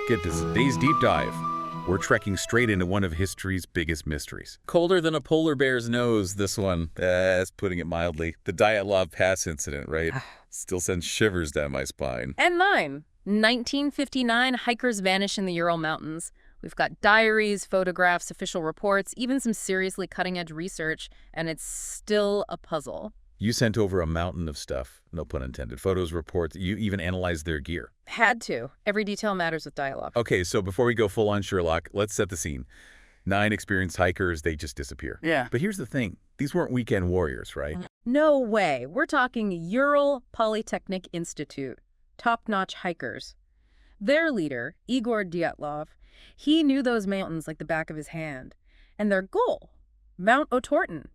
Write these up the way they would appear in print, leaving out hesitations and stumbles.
Get this, today's deep dive. We're trekking straight into one of history's biggest mysteries. Colder than a polar bear's nose, this one. That's putting it mildly. The Dyatlov Pass Incident, right? Still sends shivers down my spine. And mine. 1959, hikers vanish in the Ural Mountains. We've got diaries, photographs, official reports, even some seriously cutting-edge research, and it's still a puzzle. You sent over a mountain of stuff, no pun intended. Photos, reports, you even analyzed their gear. Had to. Every detail matters with Dyatlov. Okay, so before we go full-on Sherlock, let's set the scene. 9 experienced hikers, they just disappear. Yeah. But here's the thing. These weren't weekend warriors, right? No way. We're talking Ural Polytechnic Institute. Top-notch hikers. Their leader, Igor Dyatlov, he knew those mountains like the back of his hand. And their goal, Mount Otorten.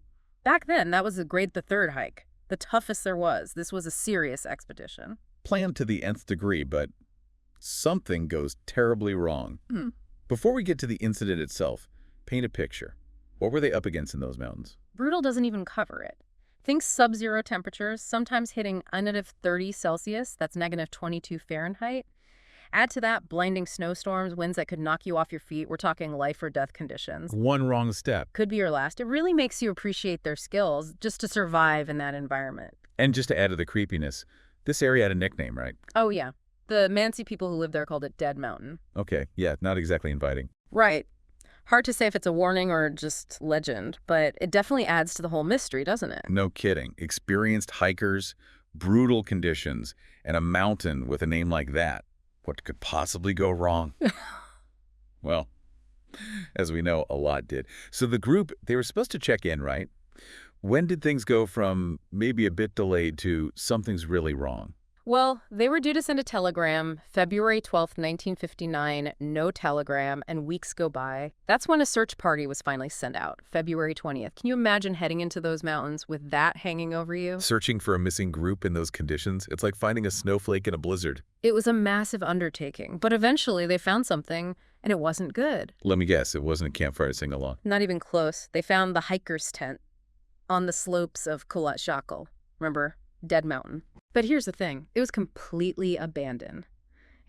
Back then, that was a grade the third hike. The toughest there was. This was a serious expedition. Planned to the nth degree, but something goes terribly wrong. Before we get to the incident itself, paint a picture. What were they up against in those mountains? Brutal doesn't even cover it. Think sub-zero temperatures, sometimes hitting -30 Celsius, that's -22 Fahrenheit. Add to that blinding snowstorms, winds that could knock you off your feet. We're talking life or death conditions. One wrong step. Could be your last. It really makes you appreciate their skills just to survive in that environment. And just to add to the creepiness, this area had a nickname, right? Oh, yeah. The Mansi people who lived there called it Dead Mountain. Okay, yeah, not exactly inviting. Right. Hard to say if it's a warning or just legend, but it definitely adds to the whole mystery, doesn't it? No kidding. Experienced hikers, brutal conditions, and a mountain with a name like that. What could possibly go wrong? Well, as we know, a lot did. So the group, they were supposed to check in, right? When did things go from maybe a bit delayed to something's really wrong? Well, they were due to send a telegram February 12th, 1959, no telegram, and weeks go by. That's when a search party was finally sent out, February 20th. Can you imagine heading into those mountains with that hanging over you? Searching for a missing group in those conditions? It's like finding a snowflake in a blizzard. It was a massive undertaking, but eventually they found something, and it wasn't good. Let me guess, it wasn't a campfire sing-along. Not even close. They found the hiker's tent on the slopes of Kulat Shakal. Remember? Dead Mountain. But here's the thing. It was completely abandoned.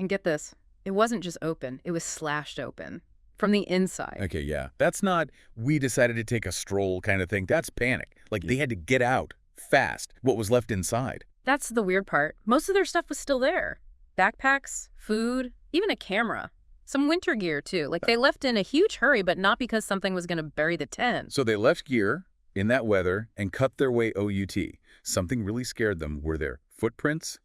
And get this, it wasn't just open. It was slashed open from the inside. Okay, yeah. That's not, we decided to take a stroll kind of thing. That's panic. Like, they had to get out fast. What was left inside? That's the weird part. Most of their stuff was still there. Backpacks, food, even a camera. Some winter gear, too. Like, they left in a huge hurry, but not because something was going to bury the tent. So they left gear in that weather and cut their way OUT. Something really scared them. Were there footprints?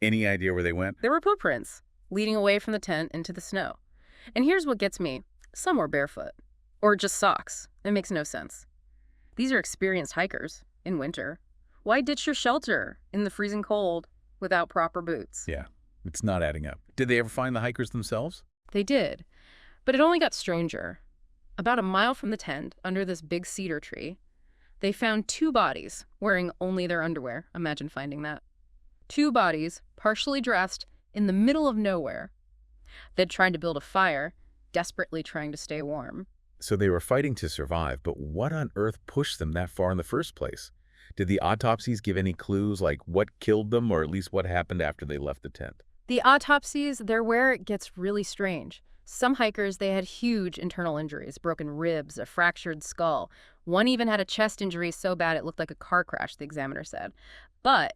Any idea where they went? There were footprints leading away from the tent into the snow. And here's what gets me. Some were barefoot. Or just socks. It makes no sense. These are experienced hikers in winter. Why ditch your shelter in the freezing cold without proper boots? Yeah, it's not adding up. Did they ever find the hikers themselves? They did. But it only got stranger. About a mile from the tent, under this big cedar tree, they found 2 bodies wearing only their underwear. Imagine finding that. 2 bodies, partially dressed, in the middle of nowhere. They'd tried to build a fire, desperately trying to stay warm. So they were fighting to survive, but what on earth pushed them that far in the first place? Did the autopsies give any clues, like what killed them, or at least what happened after they left the tent? The autopsies, they're where it gets really strange. Some hikers, they had huge internal injuries, broken ribs, a fractured skull. One even had a chest injury so bad it looked like a car crash, the examiner said. But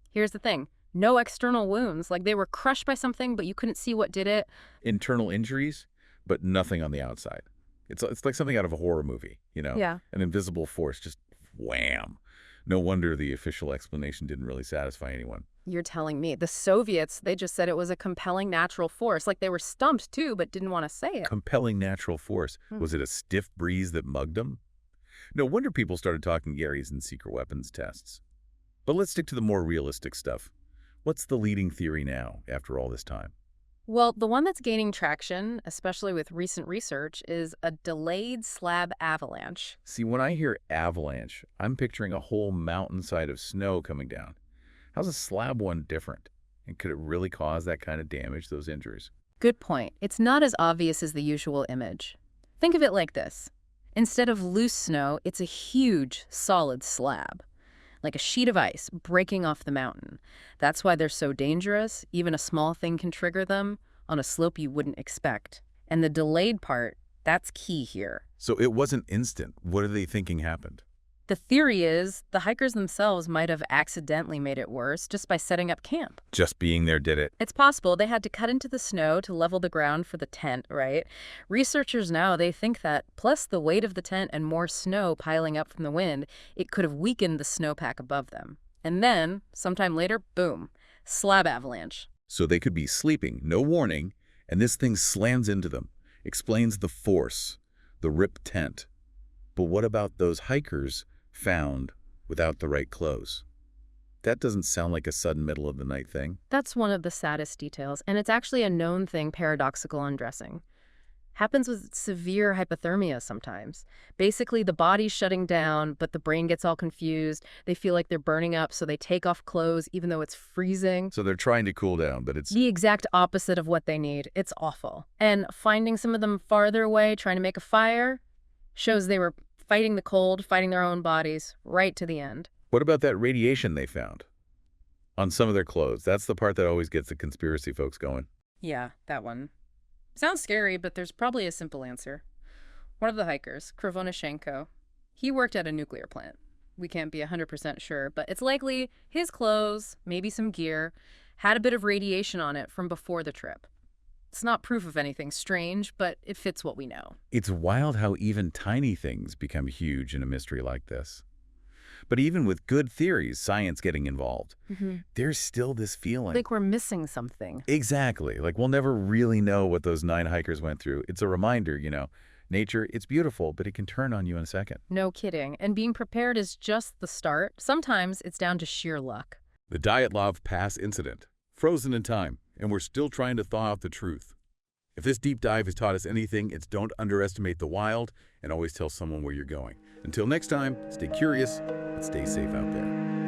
here's the thing. No external wounds. Like they were crushed by something, but you couldn't see what did it. Internal injuries, but nothing on the outside. It's like something out of a horror movie, you know? Yeah. An invisible force, just wham. No wonder the official explanation didn't really satisfy anyone. You're telling me. The Soviets, they just said it was a compelling natural force. Like they were stumped too, but didn't want to say it. Compelling natural force. Was it a stiff breeze that mugged them? No wonder people started talking Garys and secret weapons tests. But let's stick to the more realistic stuff. What's the leading theory now, after all this time? Well, the one that's gaining traction, especially with recent research, is a delayed slab avalanche. See, when I hear avalanche, I'm picturing a whole mountainside of snow coming down. How's a slab one different? And could it really cause that kind of damage, those injuries? Good point. It's not as obvious as the usual image. Think of it like this. Instead of loose snow, it's a huge, solid slab. Like a sheet of ice breaking off the mountain. That's why they're so dangerous. Even a small thing can trigger them. on a slope you wouldn't expect. And the delayed part, that's key here. So it wasn't instant. What are they thinking happened? The theory is the hikers themselves might have accidentally made it worse just by setting up camp. Just being there did it. It's possible they had to cut into the snow to level the ground for the tent, right? Researchers now, they think that, plus the weight of the tent and more snow piling up from the wind, it could have weakened the snowpack above them. And then, sometime later, boom, slab avalanche. So they could be sleeping, no warning, and this thing slams into them. Explains the force, the ripped tent. But what about those hikers found without the right clothes? That doesn't sound like a sudden middle of the night thing. That's one of the saddest details, and it's actually a known thing, paradoxical undressing. Happens with severe hypothermia sometimes. Basically, the body's shutting down, but the brain gets all confused. They feel like they're burning up, so they take off clothes even though it's freezing. So they're trying to cool down, but it's... The exact opposite of what they need. It's awful. And finding some of them farther away, trying to make a fire, shows they were fighting the cold, fighting their own bodies, right to the end. What about that radiation they found on some of their clothes? That's the part that always gets the conspiracy folks going. Yeah, that one. Sounds scary, but there's probably a simple answer. One of the hikers, Krivonashenko, he worked at a nuclear plant. We can't be 100% sure, but it's likely his clothes, maybe some gear, had a bit of radiation on it from before the trip. It's not proof of anything strange, but it fits what we know. It's wild how even tiny things become huge in a mystery like this. But even with good theories, science getting involved, there's still this feeling. Like we're missing something. Exactly. Like we'll never really know what those 9 hikers went through. It's a reminder, nature, it's beautiful, but it can turn on you in a second. No kidding. And being prepared is just the start. Sometimes it's down to sheer luck. The Dyatlov Pass Incident. Frozen in time, and we're still trying to thaw out the truth. If this deep dive has taught us anything, it's don't underestimate the wild and always tell someone where you're going. Until next time, stay curious and stay safe out there.